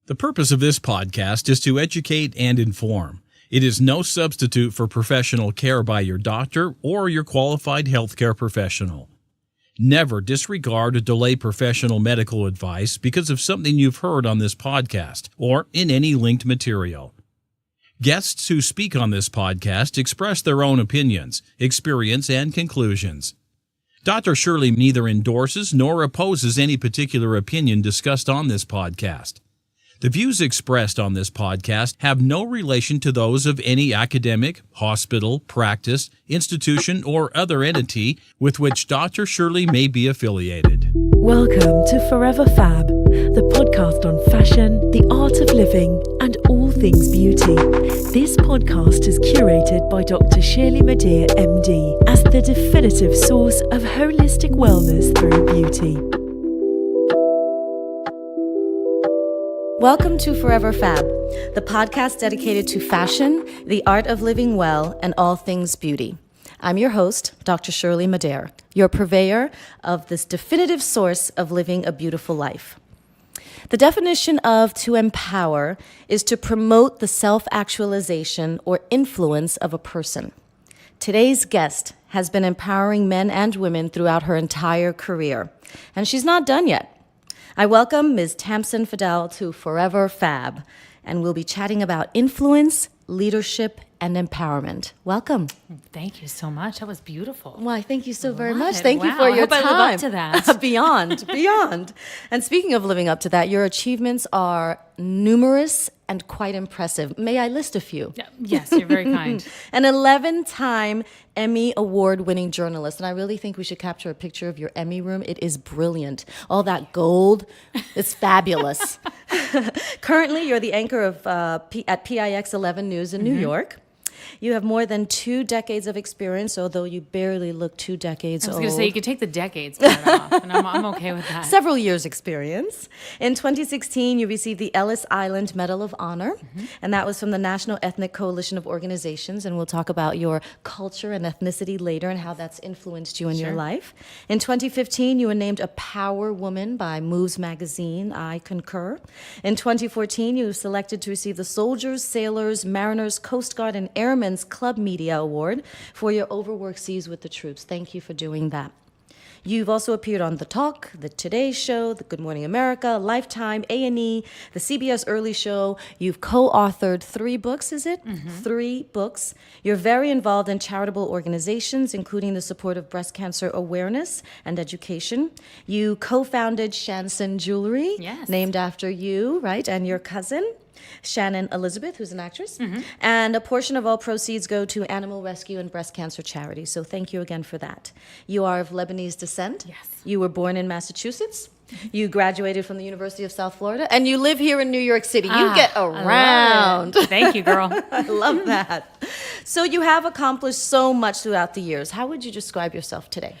The purpose of this podcast is to educate and inform. It is no substitute for professional care by your doctor or your qualified healthcare professional. Never disregard or delay professional medical advice because of something you've heard on this podcast or in any linked material. Guests who speak on this podcast express their own opinions, experience, and conclusions. Dr. Shirley neither endorses nor opposes any particular opinion discussed on this podcast. The views expressed on this podcast have no relation to those of any academic, hospital, practice, institution, or other entity with which Dr. Shirley may be affiliated. Welcome to Forever FAB, the podcast on fashion, the art of living, and all things beauty. This podcast is curated by Dr. Shirley Madere, MD, as the definitive source of holistic wellness through beauty. Welcome to Forever FAB, the podcast dedicated to fashion, the art of living well, and all things beauty. I'm your host, Dr. Shirley Madere, your purveyor of this definitive source of living a beautiful life. The definition of to empower is to promote the self-actualization or influence of a person. Today's guest has been empowering men and women throughout her entire career, and she's not done yet. I welcome Ms. Tamsen Fadal to Forever FAB, and we'll be chatting about influence, leadership, and empowerment. Welcome. Thank you so much. That was beautiful. Why, thank you so very much. Thank you Wow. for your I hope time. I live up to that. Beyond. And speaking of living up to that, your achievements are numerous and quite impressive. May I list a few? Yes, you're very kind. An 11-time Emmy award-winning journalist, and I really think we should capture a picture of your Emmy room. It is brilliant. All that gold, it's fabulous. Currently, you're the anchor of at PIX 11 News in New York. You have more than 2 decades of experience, although you barely look 2 decades old. I was going to say, you could take the decades part off, and I'm okay with that. Several years' experience. In 2016, you received the Ellis Island Medal of Honor, and that was from the National Ethnic Coalition of Organizations, and we'll talk about your culture and ethnicity later and how that's influenced you in your life. In 2015, you were named a Power Woman by Moves Magazine. I concur. In 2014, you were selected to receive the Soldiers, Sailors, Mariners, Coast Guard, and Airmen's Club Media Award for your overworked seas with the troops. Thank you for doing that. You've also appeared on The Talk, The Today Show, The Good Morning America, Lifetime, A&E, the CBS Early Show. You've co-authored 3 books, is it? 3 books. You're very involved in charitable organizations, including the support of breast cancer awareness and education. You co-founded Shansen Jewelry, named after you, right, and your cousin. Shannon Elizabeth, who's an actress, and a portion of all proceeds go to animal rescue and breast cancer charities. So thank you again for that. You are of Lebanese descent. Yes. You were born in Massachusetts. You graduated from the University of South Florida, and you live here in New York City. You get around. Thank you, girl. I love that. So you have accomplished so much throughout the years. How would you describe yourself today?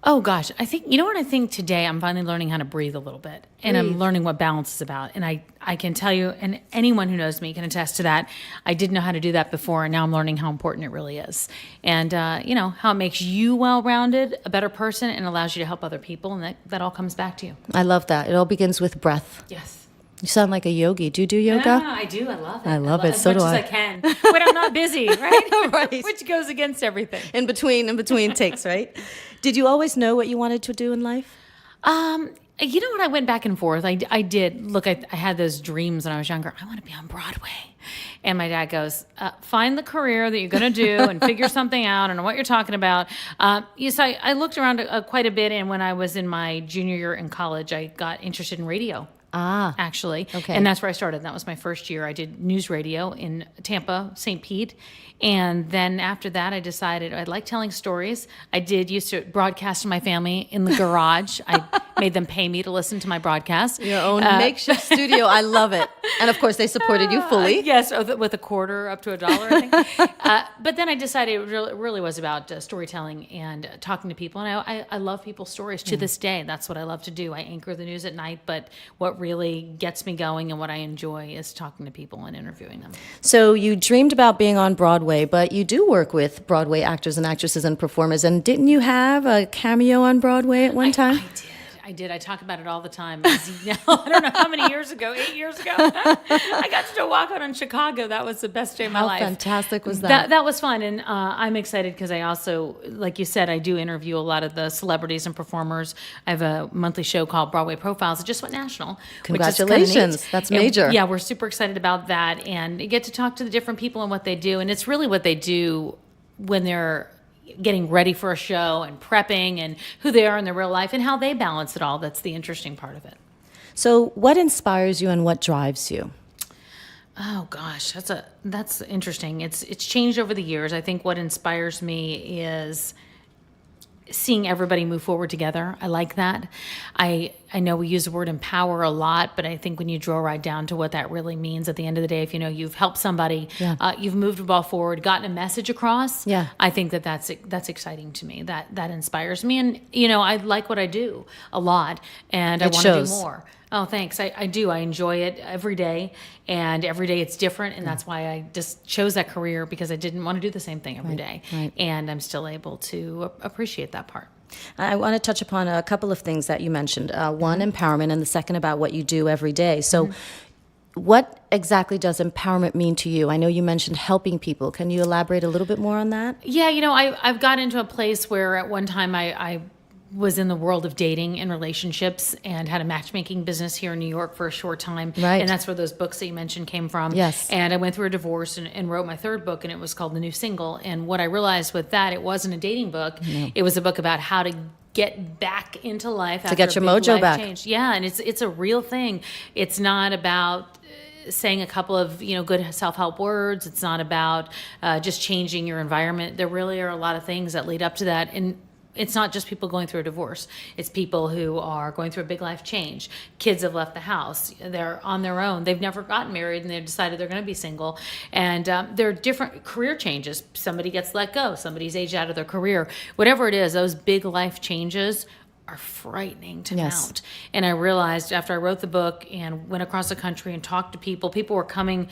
Oh, gosh. I think today I'm finally learning how to breathe a little bit. And I'm learning what balance is about. And I can tell you, and anyone who knows me can attest to that, I didn't know how to do that before, and now I'm learning how important it really is. And, how it makes you well-rounded, a better person, and allows you to help other people, and that all comes back to you. I love that. It all begins with breath. Yes. You sound like a yogi. Do you do yoga? Yeah, I do. I love it. I love it. So do I. As much as I can. When I'm not busy, right? Right. Which goes against everything. In between takes, right? Did you always know what you wanted to do in life? You know what? I went back and forth. I did. Look, I had those dreams when I was younger. I want to be on Broadway. And my dad goes, find the career that you're going to do and figure something out. I don't know what you're talking about. Yes, I looked around quite a bit. And when I was in my junior year in college, I got interested in radio. Actually. Okay. And that's where I started. That was my first year. I did news radio in Tampa, St. Pete. And then after that, I decided I like telling stories. I used to broadcast to my family in the garage. I made them pay me to listen to my broadcast. Your own makeshift studio. I love it. And of course, they supported you fully. Yes, with a quarter up to $1, I think. But then I decided it really was about storytelling and talking to people. And I love people's stories to this day. That's what I love to do. I anchor the news at night, but what really gets me going and what I enjoy is talking to people and interviewing them. So you dreamed about being on Broadway, but you do work with Broadway actors and actresses and performers. And didn't you have a cameo on Broadway at one time? I did. I talk about it all the time. I don't know how many years ago, 8 years ago, I got to walk out in Chicago. That was the best day of my life. How fantastic was that? That was fun. And I'm excited because I also, like you said, I do interview a lot of the celebrities and performers. I have a monthly show called Broadway Profiles. It just went national. Congratulations. That's major. Yeah, we're super excited about that. And you get to talk to the different people and what they do. And it's really what they do when they're getting ready for a show and prepping and who they are in their real life and how they balance it all. That's the interesting part of it. So what inspires you and what drives you? Oh gosh, that's interesting. It's changed over the years. I think what inspires me is seeing everybody move forward together. I like that. I know we use the word empower a lot, but I think when you draw right down to what that really means at the end of the day, if you know you've helped somebody, you've moved the ball forward, gotten a message across, I think that's exciting to me. That inspires me. And, I like what I do a lot, and I want to do more. Oh, thanks. I do. I enjoy it every day, and every day it's different, and that's why I just chose that career, because I didn't want to do the same thing every day. Right. And I'm still able to appreciate that part. I want to touch upon a couple of things that you mentioned. One, empowerment, and the second about what you do every day. So what exactly does empowerment mean to you? I know you mentioned helping people. Can you elaborate a little bit more on that? Yeah, I've got into a place where at one time I was in the world of dating and relationships and had a matchmaking business here in New York for a short time. Right. And that's where those books that you mentioned came from. Yes. And I went through a divorce and wrote my third book, and it was called The New Single. And what I realized with that, it wasn't a dating book. No. It was a book about how to get back into life. To get your mojo back. Change. Yeah, and it's a real thing. It's not about saying a couple of good self-help words. It's not about just changing your environment. There really are a lot of things that lead up to that. And it's not just people going through a divorce. It's people who are going through a big life change. Kids have left the house. They're on their own. They've never gotten married, and they've decided they're going to be single. And there are different career changes. Somebody gets let go. Somebody's aged out of their career. Whatever it is, those big life changes are frightening to mount. And I realized after I wrote the book and went across the country and talked to people were coming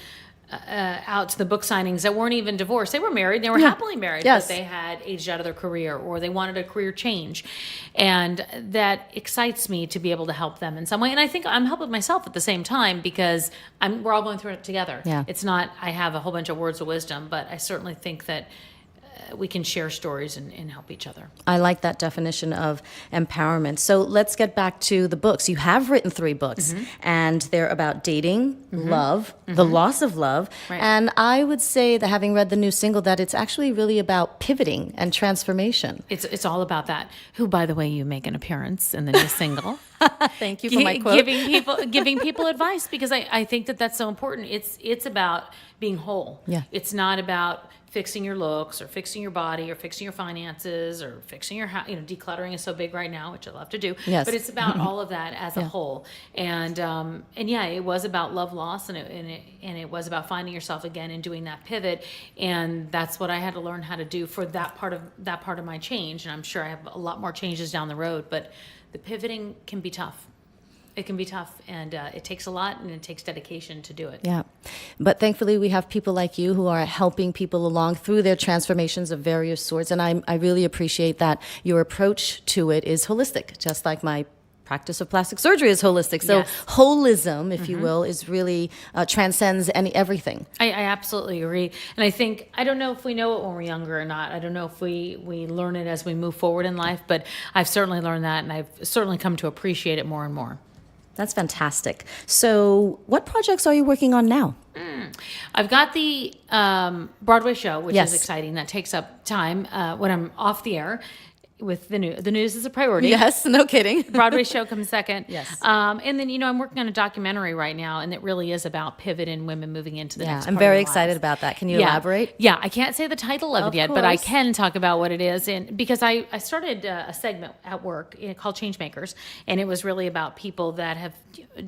out to the book signings that weren't even divorced. They were married. They were happily married, but they had aged out of their career, or they wanted a career change. And that excites me to be able to help them in some way. And I think I'm helping myself at the same time, because we're all going through it together. Yeah. It's not I have a whole bunch of words of wisdom, but I certainly think that we can share stories and help each other. I like that definition of empowerment. So let's get back to the books. You have written 3 books, and they're about dating, love, the loss of love. Right. And I would say that, having read The New Single, that it's actually really about pivoting and transformation. It's all about that. Who, by the way, you make an appearance in The New Single. Thank you for my quote. Giving people advice, because I think that that's so important. It's about being whole. Yeah. It's not about fixing your looks or fixing your body or fixing your finances or fixing your house. Decluttering is so big right now, which I love to do. Yes. But it's about all of that as a whole. And yeah, it was about love loss, and it was about finding yourself again and doing that pivot. And that's what I had to learn how to do for that part of my change. And I'm sure I have a lot more changes down the road, but the pivoting can be tough. It can be tough, and it takes a lot, and it takes dedication to do it. Yeah. But thankfully, we have people like you who are helping people along through their transformations of various sorts. And I really appreciate that your approach to it is holistic, just like my practice of plastic surgery is holistic. So holism, if you will, is really transcends everything. I absolutely agree. And I think, I don't know if we know it when we're younger or not. I don't know if we learn it as we move forward in life, but I've certainly learned that, and I've certainly come to appreciate it more and more. That's fantastic. So what projects are you working on now? I've got the Broadway show, which is exciting. That takes up time when I'm off the air. With the news. The news is a priority. Yes, no kidding. Broadway show comes second. Yes. And then, I'm working on a documentary right now, and it really is about pivot and women moving into the next part I'm very excited about that. Can you elaborate? Yeah, I can't say the title of it yet, but I can talk about what it is. And because I started a segment at work called Changemakers, and it was really about people that have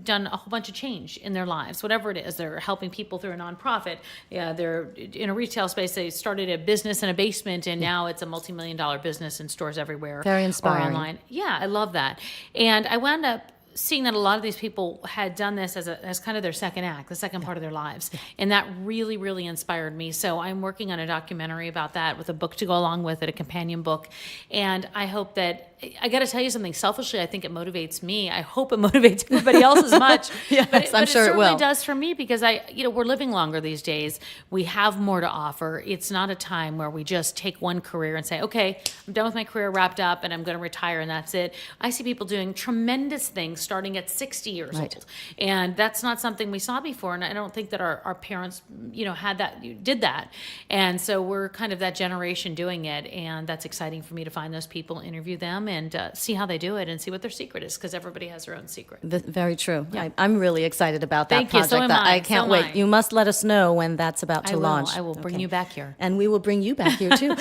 done a whole bunch of change in their lives, whatever it is. They're helping people through a nonprofit. They're in a retail space. They started a business in a basement, and now it's a multi-million-dollar business in stores everywhere. Very inspiring. Or online. Yeah, I love that. And I wound up seeing that a lot of these people had done this as kind of their second act, the second part of their lives. And that really, really inspired me. So I'm working on a documentary about that with a book to go along with it, a companion book. And I hope that, I got to tell you something, selfishly, I think it motivates me. I hope it motivates everybody else as much. Yes, but I'm sure it will. It certainly does for me, because we're living longer these days. We have more to offer. It's not a time where we just take one career and say, okay, I'm done with my career, wrapped up, and I'm going to retire, and that's it. I see people doing tremendous things starting at 60 years old. And that's not something we saw before. And I don't think that our parents, did that. And so we're kind of that generation doing it. And that's exciting for me to find those people, interview them, and see how they do it and see what their secret is, because everybody has their own secret. Very true. Yeah. I'm really excited about that Thank you. project. So am I. I can't So am wait. I. You must let us know when that's about to launch. I will bring you back here. And we will bring you back here too.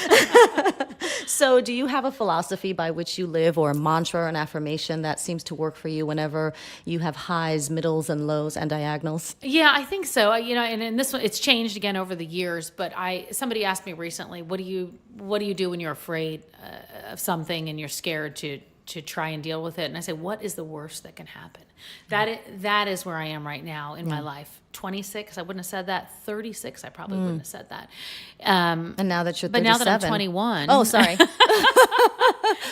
So do you have a philosophy by which you live, or a mantra or an affirmation that seems to work for you whenever you have highs, middles, and lows and diagonals? Yeah, I think so. And in this one, it's changed again over the years. But somebody asked me recently, what do you do when you're afraid of something and you're scared to try and deal with it? And I say, what is the worst that can happen? That is where I am right now in my life. 26, I wouldn't have said that. 36, I probably wouldn't have said that. And now that you're 37. But now that I'm 21. Oh, sorry.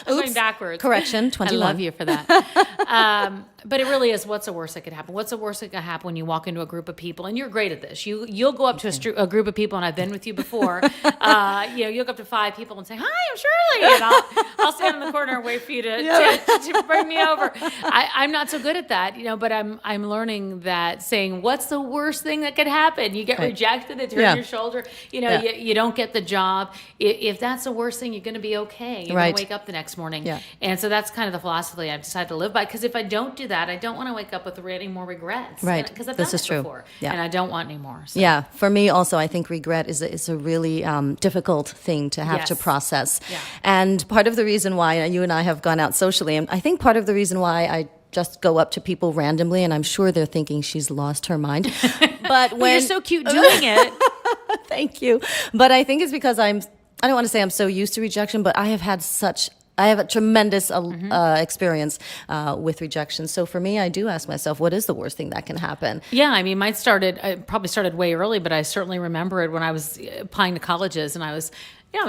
I'm going backwards. Correction, 21. I love you for that. But it really is, what's the worst that could happen? What's the worst that could happen when you walk into a group of people? And you're great at this. You'll go up to a group of people, and I've been with you before. You'll go up to 5 people and say, "Hi, I'm Shirley," and I'll stand in the corner and wait for you to bring me over. I'm not so good at that, but I'm learning that saying, what's the worst thing that could happen? You get rejected, they turn your shoulder, you don't get the job. If that's the worst thing, you're going to be okay. You're going to wake up the next morning. Yeah. And so that's kind of the philosophy I've decided to live by, because if I don't do that, I don't want to wake up with any more regrets. Right. Because I've done it before. Yeah. And I don't want any more. So. Yeah. For me also, I think regret is a really difficult thing to have to process. Yeah. And part of the reason why you and I have gone out socially, and I think part of the reason why I just go up to people randomly, and I'm sure they're thinking she's lost her mind. But when you're so cute doing it. Thank you. But I think it's because I don't want to say I'm so used to rejection, but I have a tremendous experience with rejection. So for me, I do ask myself, what is the worst thing that can happen? Yeah, I mean, mine probably started way early, but I certainly remember it when I was applying to colleges, and I was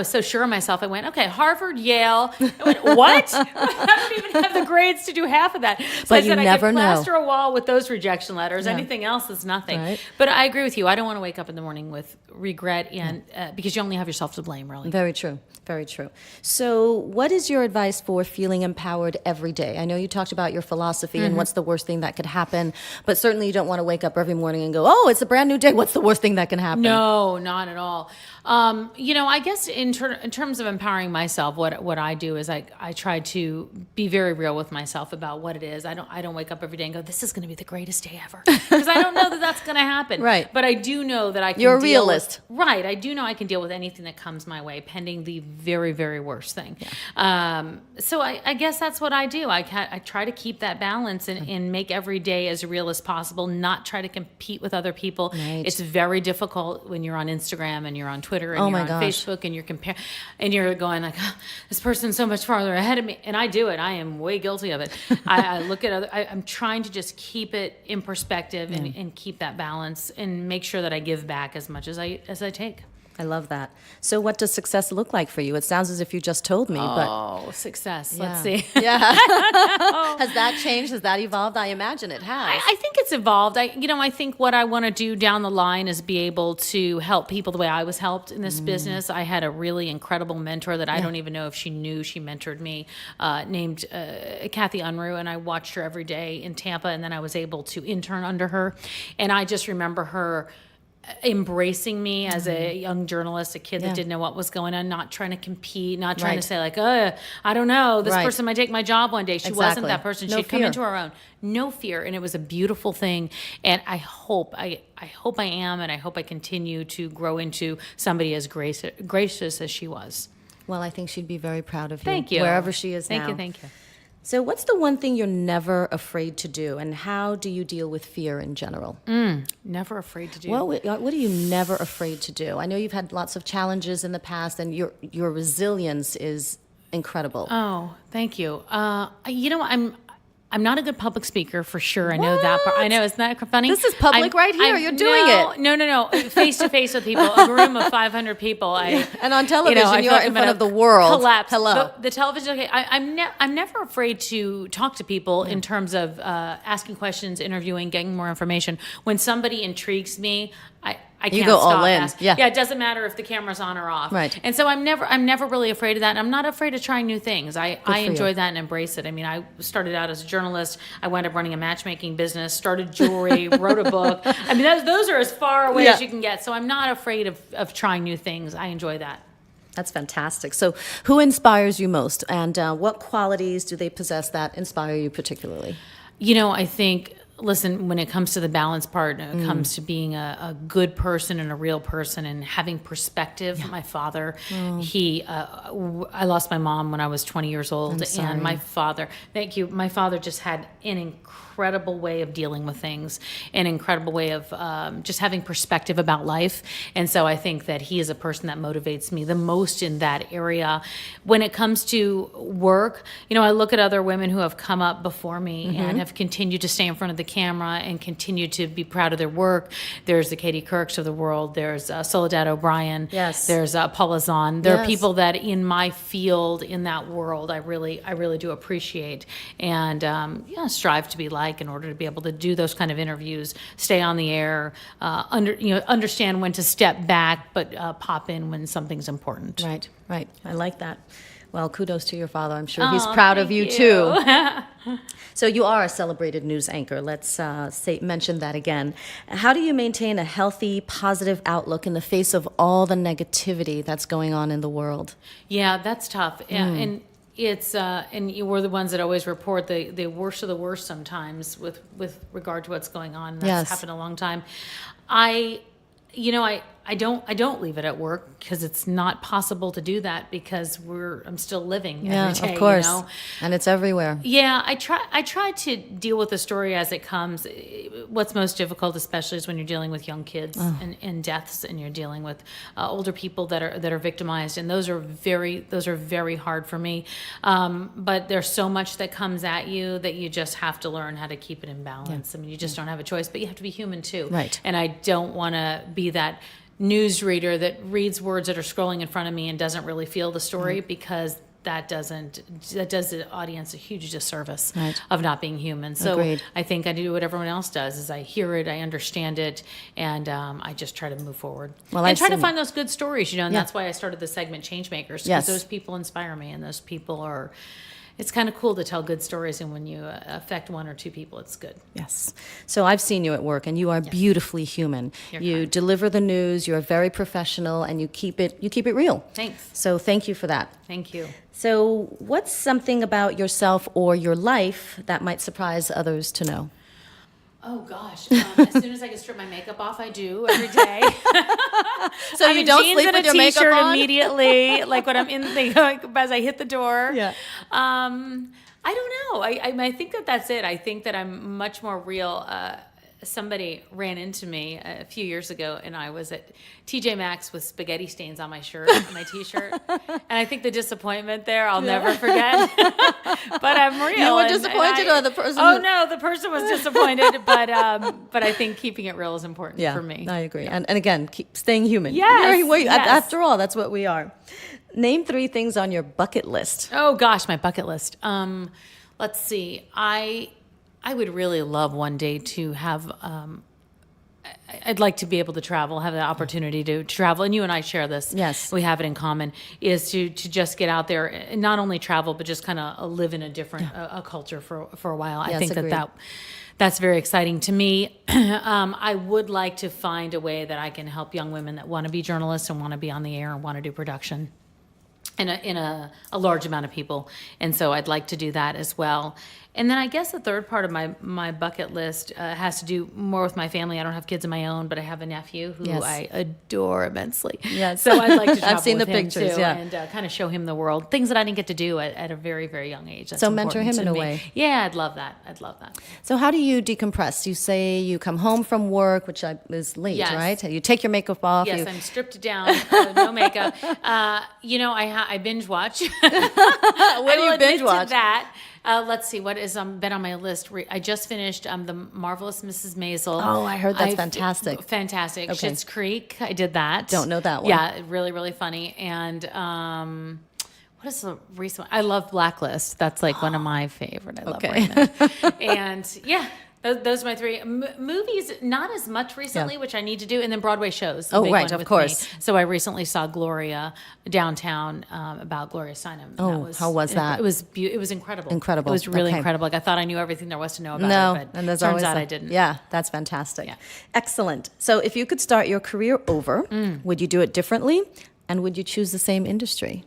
so sure of myself. I went, okay, Harvard, Yale. I went, what? I don't even have the grades to do half of that. So but I said, you never I could know. plaster a wall with those rejection letters. Yeah. Anything else is nothing. Right. But I agree with you. I don't want to wake up in the morning with regret, and because you only have yourself to blame, really. Very true. Very true. So what is your advice for feeling empowered every day? I know you talked about your philosophy and what's the worst thing that could happen, but certainly you don't want to wake up every morning and go, oh, it's a brand new day. What's the worst thing that can happen? No, not at all. I guess in terms of empowering myself, what I do is I try to be very real with myself about what it is. I don't wake up every day and go, this is going to be the greatest day ever, because I don't know that that's going to happen. Right. But I do know that I can. You're a realist. Right. I do know I can deal with anything that comes my way, pending the very, very worst thing. Yeah. So I guess that's what I do. I try to keep that balance and make every day as real as possible, not try to compete with other people. Right. It's very difficult when you're on Instagram and you're on Twitter and you're on Facebook and you're comparing, and you're going like, oh, this person's so much farther ahead of me. And I do it. I am way guilty of it. I look at I'm trying to just keep it in perspective and keep that balance and make sure that I give back as much as I take. I love that. So what does success look like for you? It sounds as if you just told me, but success. Yeah. Let's see. Yeah. Has that changed? Has that evolved? I imagine it has. I think it's evolved. I think what I want to do down the line is be able to help people the way I was helped in this business. I had a really incredible mentor that I don't even know if she knew she mentored me, named Kathy Unruh, and I watched her every day in Tampa, and then I was able to intern under her. And I just remember her embracing me as a young journalist, a kid that didn't know what was going on, not trying to compete, not trying to say like, I don't know, this person might take my job one day. She wasn't that person. She'd come into her own. No fear. And it was a beautiful thing. And I hope I am, and I hope I continue to grow into somebody as gracious as she was. Well, I think she'd be very proud of you. Thank you. Wherever she is now. Thank you. So what's the one thing you're never afraid to do, and how do you deal with fear in general? Never afraid to do. Well, what are you never afraid to do? I know you've had lots of challenges in the past, and your resilience is incredible. Oh, thank you. I'm not a good public speaker for sure. I know that part. I know, isn't that funny? This is public right here. You're doing it. No. Face to face with people, a room of 500 people. And on television, you're in front of the world. Collapse. Hello. The television. Okay, I'm never afraid to talk to people in terms of asking questions, interviewing, getting more information. When somebody intrigues me, I can't go stop all in. asking. Yeah. It doesn't matter if the camera's on or off. Right. And so I'm never really afraid of that. And I'm not afraid of trying new things. I enjoy you. that and embrace it. I mean, I started out as a journalist. I wound up running a matchmaking business, started jewelry, wrote a book. I mean, those are as far away as you can get. So I'm not afraid of trying new things. I enjoy that. That's fantastic. So who inspires you most, and what qualities do they possess that inspire you particularly? I think, listen, when it comes to the balance part, when it comes to being a good person and a real person and having perspective, my father, I lost my mom when I was 20 years old. And my father, thank you, my father just had an incredible way of dealing with things, an incredible way of just having perspective about life. And so I think that he is a person that motivates me the most in that area. When it comes to work, I look at other women who have come up before me and have continued to stay in front of the camera and continue to be proud of their work. There's the Katie Kirks of the world. There's Soledad O'Brien. Yes. There's Paula Zahn. There are people that in my field, in that world, I really do appreciate and strive to be like in order to be able to do those kind of interviews, stay on the air, understand when to step back, but pop in when something's important. Right. I like that. Well, kudos to your father. I'm sure he's proud of you too. So you are a celebrated news anchor. Let's mention that again. How do you maintain a healthy, positive outlook in the face of all the negativity that's going on in the world? Yeah, that's tough. And it's and we're the ones that always report the worst of the worst sometimes with regard to what's going on. That's happened a long time. I don't leave it at work because it's not possible to do that because I'm still living every day. Of course. And it's everywhere. Yeah, I try to deal with the story as it comes. What's most difficult, especially, is when you're dealing with young kids and deaths, and you're dealing with older people that are victimized, and those are very hard for me. But there's so much that comes at you that you just have to learn how to keep it in balance. I mean, you just don't have a choice, but you have to be human too. Right. And I don't want to be that news reader that reads words that are scrolling in front of me and doesn't really feel the story because that does the audience a huge disservice of not being human. So Agreed. I think I do what everyone else does is I hear it, I understand it, and I just try to move forward. Well, and try to find those good stories, and that's why I started the segment Changemakers, because Yes. those people inspire me, and those people are, it's kind of cool to tell good stories, and when you affect one or two people, it's good. Yes. So I've seen you at work, and you are beautifully human. You're you kind. deliver the news. You are very professional, and you keep it real. Thanks. So thank you for that. Thank you. So what's something about yourself or your life that might surprise others to know? Oh gosh! As soon as I can strip my makeup off, I do every day. So you don't jeans sleep and with a your makeup t-shirt on? immediately, like when I'm as I hit the door. Yeah. I don't know. I think that's it. I think that I'm much more real. Somebody ran into me a few years ago, and I was at TJ Maxx with spaghetti stains on my shirt and my T-shirt, and I think the disappointment there I'll never forget. But I'm real. You were disappointed, or the person? Oh no, the person was disappointed. But I think keeping it real is important for me. I agree. And again, keep staying human. Yes, yes. After all, that's what we are. Name 3 things on your bucket list. Oh gosh, my bucket list. Let's see. I would really love one day to have, I'd like to be able to travel, have the opportunity to travel. And you and I share this. Yes. We have it in common, is to just get out there and not only travel, but just kind of live in a different a culture for a while. Yes, I think agreed. that's very exciting to me. I would like to find a way that I can help young women that want to be journalists and want to be on the air and want to do production in a large amount of people. And so I'd like to do that as well. And then I guess the third part of my bucket list has to do more with my family. I don't have kids of my own, but I have a nephew who I adore immensely. Yes. So I'd like to travel I've seen with the him pictures, too, yeah. and kind of show him the world, things that I didn't get to do at a very, very young age. That's So mentor important him in to a me. way. Yeah, I'd love that. So how do you decompress? You say you come home from work, which is late, Yes. right? You take your makeup off. Yes, you, I'm stripped down, no makeup. I binge watch. What do you binge watch? That. Let's see what has been on my list. I just finished The Marvelous Mrs. Maisel. Oh, I heard that's fantastic. Fantastic. Okay. Schitt's Creek. I did that. Don't know that one. Yeah, really, really funny. And what is the recent one? I love Blacklist. That's like one of my favorite. I love Raymond. And yeah. Those are my three movies. Not as much recently, which I need to do, and then Broadway shows. Oh, right, of course. So I recently saw Gloria downtown about Gloria Steinem. Oh, how was that? It was incredible. Incredible. It was really Okay. incredible. Like I thought I knew everything there was to know about No, her, but and there's turns always out I didn't. Yeah, that's fantastic. Yeah. Excellent. So if you could start your career over, would you do it differently? And would you choose the same industry?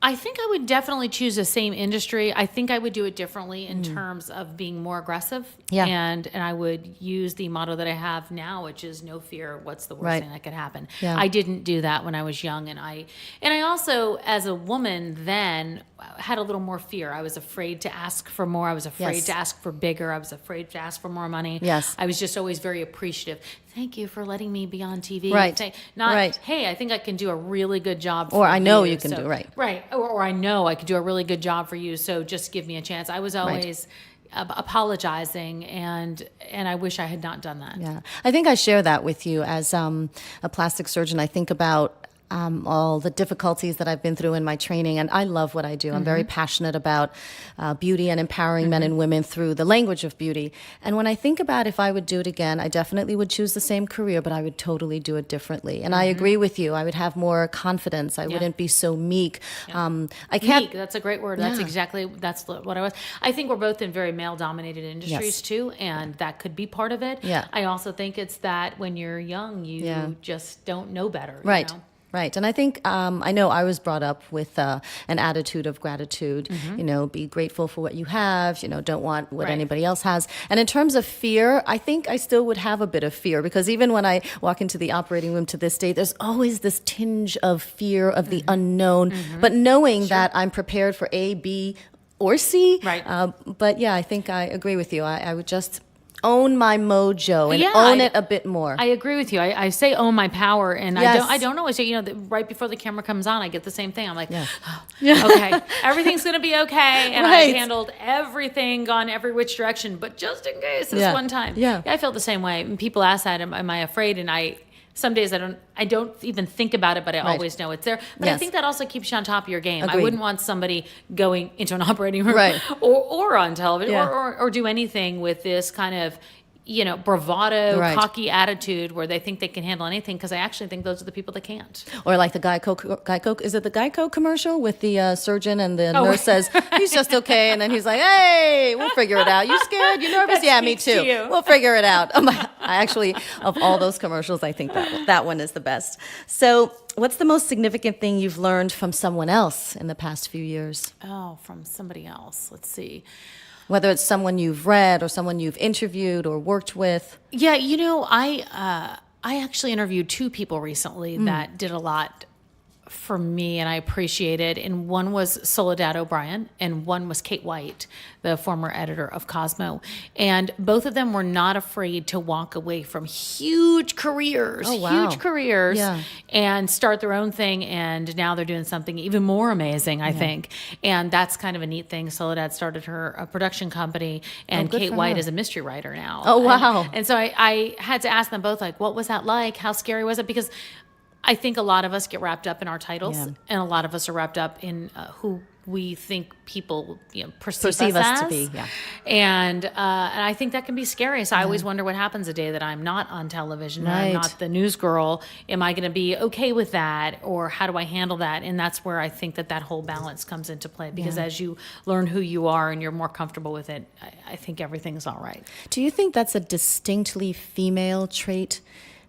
I think I would definitely choose the same industry. I think I would do it differently in terms of being more aggressive. Yeah. And I would use the motto that I have now, which is no fear. What's the worst Right. thing that could happen? Yeah. I didn't do that when I was young. And I also, as a woman then, had a little more fear. I was afraid to ask for more. I was afraid Yes. to ask for bigger. I was afraid to ask for more money. Yes. I was just always very appreciative. Thank you for letting me be on TV. Right. Not, Right. hey, I think I can do a really good job for Or I know you you can do, right. Right. Or I know I could do a really good job for you, so just give me a chance. I was always apologizing, and I wish I had not done that. Yeah, I think I share that with you as a plastic surgeon. I think about all the difficulties that I've been through in my training, and I love what I do. I'm very passionate about beauty and empowering men and women through the language of beauty. And when I think about if I would do it again, I definitely would choose the same career, but I would totally do it differently. And I agree with you. I would have more confidence. I wouldn't be so meek. I can't. Meek, that's a great word. Yeah. That's what I was. I think we're both in very male-dominated industries Yes. too, and that could be part of it. Yeah. I also think it's that when you're young, you just don't know better. Right. You know? Right. And I think, I know I was brought up with an attitude of gratitude, be grateful for what you have, don't want what Right. anybody else has. And in terms of fear, I think I still would have a bit of fear because even when I walk into the operating room to this day, there's always this tinge of fear of the unknown, but knowing that I'm prepared for A, B, or C. Right. But yeah, I think I agree with you. I would just own my mojo and own it a bit more. I agree with you. I say own my power, and Yes. I don't always say, right before the camera comes on, I get the same thing. I'm like, okay, everything's going to be okay. And Right. I've handled everything, gone every which direction, but just in case this one time. Yeah. I feel the same way. And people ask that, am I afraid? And some days I don't even think about it, but I always know it's there. But I Yes. think that also keeps you on top of your game. I Agreed. wouldn't want somebody going into an operating room Right. or on television Yeah. or do anything with this kind of bravado, Right. cocky attitude where they think they can handle anything, because I actually think those are the people that can't. Or like the Geico, is it the Geico commercial with the surgeon and the nurse says, he's just okay. And then he's like, hey, we'll figure it out. You scared? You nervous? That Yeah, me speaks to too. you. We'll figure it out. I actually, of all those commercials, I think that one is the best. So what's the most significant thing you've learned from someone else in the past few years? Oh, from somebody else. Let's see. Whether it's someone you've read or someone you've interviewed or worked with. Yeah, I actually interviewed two people recently that did a lot for me, and I appreciate it. And one was Soledad O'Brien, and one was Kate White, the former editor of Cosmo. And both of them were not afraid to walk away from huge careers, Yeah. and start their own thing. And now they're doing something even more amazing, I think. And that's kind of a neat thing. Soledad started her production company, and good Kate for White her. is a mystery writer now. Oh, wow. And so I had to ask them both, like, what was that like? How scary was it? Because I think a lot of us get wrapped up in our titles, and a lot of us are wrapped up in who we think people perceive us to as. be. Yeah. And I think that can be scary. So I always wonder what happens the day that I'm not on television, and I'm Right. not the news girl. Am I going to be okay with that, or how do I handle that? And that's where I think that whole balance comes into play, because as you learn who you are and you're more comfortable with it, I think everything's all right. Do you think that's a distinctly female trait?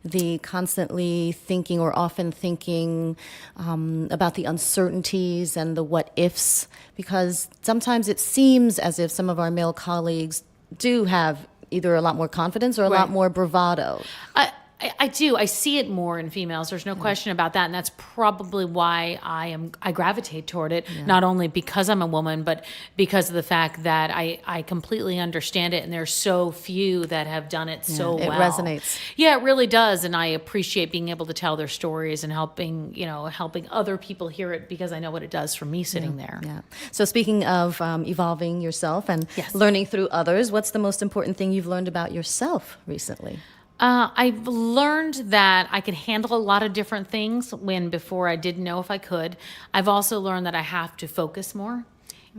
The constantly thinking or often thinking about the uncertainties and the what ifs, because sometimes it seems as if some of our male colleagues do have either a lot more confidence or a lot more bravado. I I do. I see it more in females. There's no question about that. And that's probably why I gravitate toward it, not only because I'm a woman, but because of the fact that I completely understand it. And there's so few that have done it so well. It resonates. Yeah, it really does. And I appreciate being able to tell their stories and helping other people hear it, because I know what it does for me sitting there. Yeah. So speaking of evolving yourself and learning through others, what's the most important thing you've learned about yourself recently? I've learned that I can handle a lot of different things when before I didn't know if I could. I've also learned that I have to focus more.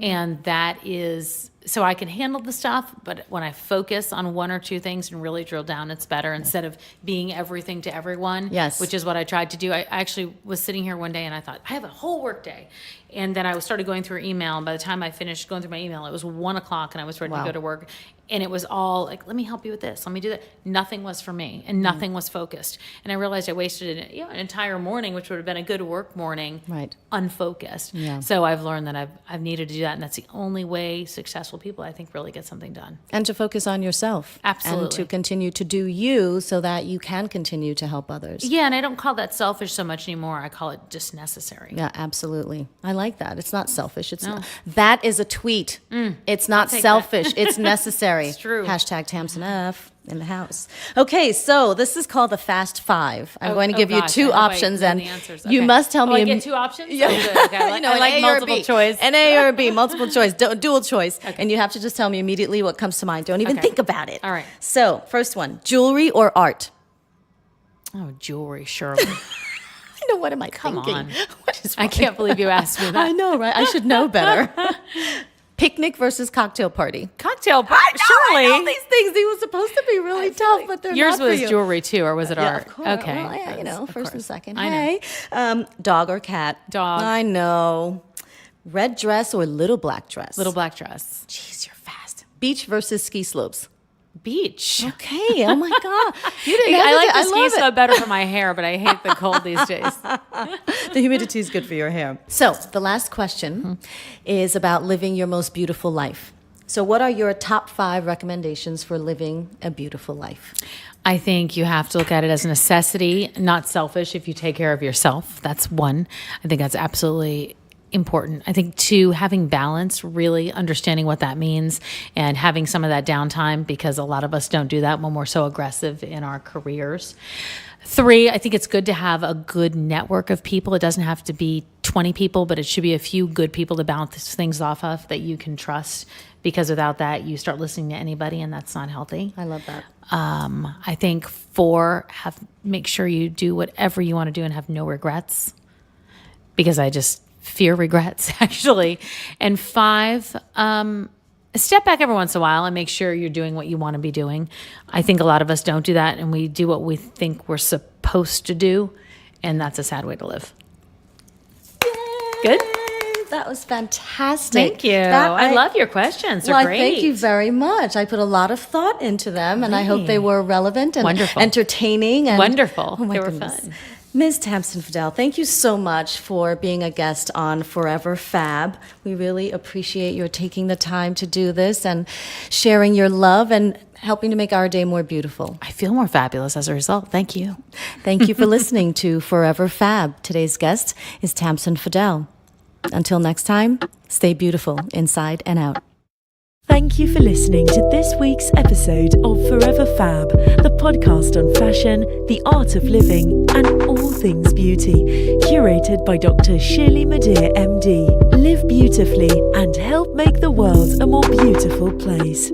And that is, so I can handle the stuff, but when I focus on one or two things and really drill down, it's better instead of being everything to everyone, which is what I tried to do. I actually was sitting here one day and I thought, I have a whole work day. And then I started going through email. And by the time I finished going through my email, it was 1:00 and I was ready to go to work. And it was all like, let me help you with this. Let me do that. Nothing was for me and nothing was focused. And I realized I wasted an entire morning, which would have been a good work morning, unfocused. Yeah. So I've learned that I've needed to do that. And that's the only way successful people, I think, really get something done. And to focus on yourself. Absolutely. And to continue to do you so that you can continue to help others. Yeah, and I don't call that selfish so much anymore. I call it just necessary. Yeah, absolutely. I like that. It's not selfish. It's not. That is a tweet. It's not selfish. It's necessary. It's true. Hashtag Tamsen F in the house. Okay, so this is called the Fast Five. I'm going to give you two options, and you must tell me. I get two options? Yeah. Oh, okay. I like multiple choice. An A or a B, multiple choice, dual choice. Okay. And you have to just tell me immediately what comes to mind. Don't even think about it. All right. So, first one, jewelry or art? Oh, jewelry, Shirley. I know, what am I thinking? Come on. What is I can't believe you asked me that. I know, right? I should know better. Picnic versus cocktail party. Cocktail party, Shirley. I know these things. They were supposed to be really tough, but they're yours not for you. Yours was jewelry too, or was it art? Of course. Okay. Well, first and second. I know. Dog or cat? Dog. I know. Red dress or little black dress? Little black dress. Jeez, you're fast. Beach versus ski slopes? Beach. Okay. Oh my God. You didn't I like the ski slope better for my hair, but I hate the cold these days. The humidity is good for your hair. So the last question is about living your most beautiful life. So what are your top 5 recommendations for living a beautiful life? I think you have to look at it as a necessity, not selfish. If you take care of yourself, that's one. I think that's absolutely important. I think 2, having balance, really understanding what that means and having some of that downtime, because a lot of us don't do that when we're so aggressive in our careers. 3, I think it's good to have a good network of people. It doesn't have to be 20 people, but it should be a few good people to bounce things off of that you can trust, because without that, you start listening to anybody and that's not healthy. I love that. I think 4, make sure you do whatever you want to do and have no regrets, because I just fear regrets, actually. And 5, step back every once in a while and make sure you're doing what you want to be doing. I think a lot of us don't do that, and we do what we think we're supposed to do, and that's a sad way to live. Yay! Good? That was fantastic. Thank you. I love your questions. They're great. Thank you very much. I put a lot of thought into them, and I hope they were relevant and entertaining. And wonderful. Oh my they goodness. were fun. Ms. Tamsen Fadal, thank you so much for being a guest on Forever FAB. We really appreciate your taking the time to do this and sharing your love and helping to make our day more beautiful. I feel more fabulous as a result. Thank you. Thank you for listening to Forever FAB. Today's guest is Tamsen Fadal. Until next time, stay beautiful inside and out. Thank you for listening to this week's episode of Forever FAB, the podcast on fashion, the art of living, and all things beauty, curated by Dr. Shirley Madeir, MD. Live beautifully and help make the world a more beautiful place.